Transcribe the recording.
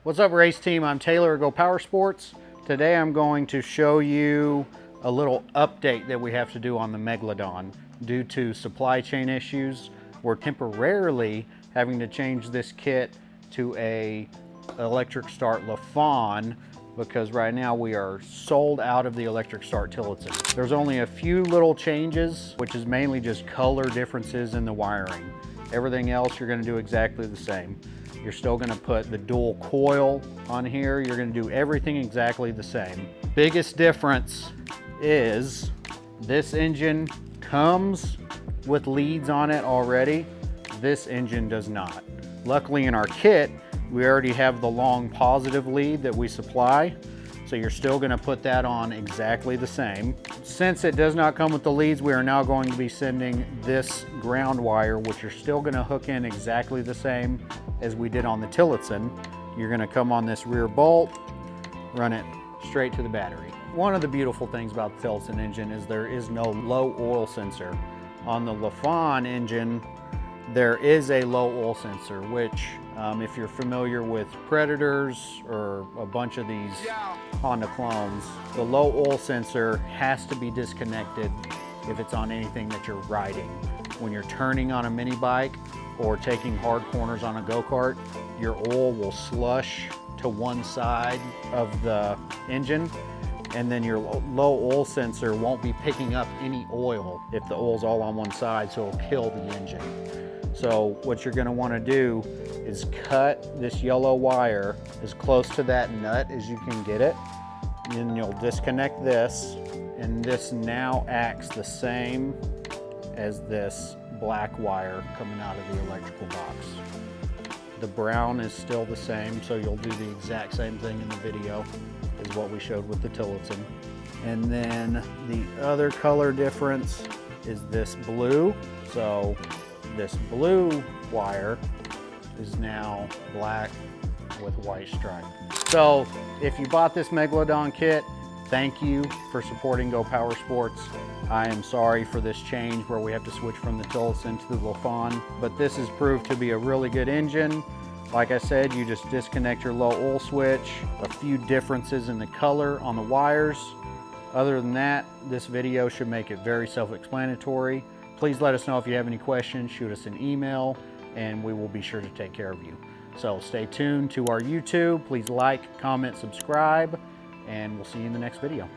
What's up, race team? I'm Taylor at GoPowerSports. Today I'm going to show you a little update that we have to do on the Megalodon. Due to supply chain issues, we're temporarily having to change this kit to a electric start LaFawn because right now we are sold out of the electric start Tillotson. There's only a few little changes, which is mainly just color differences in the wiring. Everything else you're going to do exactly the same. You're still going to put the dual coil on here. You're going to do everything exactly the same. Biggest difference is this engine comes with leads on it already. This engine does not. Luckily in our kit, we already have the long positive lead that we supply. So you're still going to put that on exactly the same. Since it does not come with the leads, we are now going to be sending this ground wire, which you're still going to hook in exactly the same as we did on the Tillotson. You're going to come on this rear bolt, run it straight to the battery. One of the beautiful things about the Tillotson engine is there is no low oil sensor. On the LaFawn engine, there is a low oil sensor, which if you're familiar with Predators or a bunch of these Honda clones, the low oil sensor has to be disconnected if it's on anything that you're riding. When you're turning on a mini bike or taking hard corners on a go-kart, your oil will slush to one side of the engine, and then your low oil sensor won't be picking up any oil if the oil's all on one side, so it'll kill the engine. So what you're going to want to do is cut this yellow wire as close to that nut as you can get it. Then you'll disconnect this, and this now acts the same as this black wire coming out of the electrical box. The brown is still the same, so you'll do the exact same thing in the video as what we showed with the Tillotson. And then the other color difference is this blue. So this blue wire is now black with white stripe. So if you bought this Megalodon kit, thank you for supporting GoPowerSports. I am sorry for this change where we have to switch from the Tillotson to the LaFawn, but this has proved to be a really good engine. Like I said, you just disconnect your low oil switch, a few differences in the color on the wires. Other than that, this video should make it very self-explanatory. Please let us know if you have any questions, shoot us an email, and we will be sure to take care of you. So stay tuned to our YouTube. Please like, comment, subscribe, and we'll see you in the next video.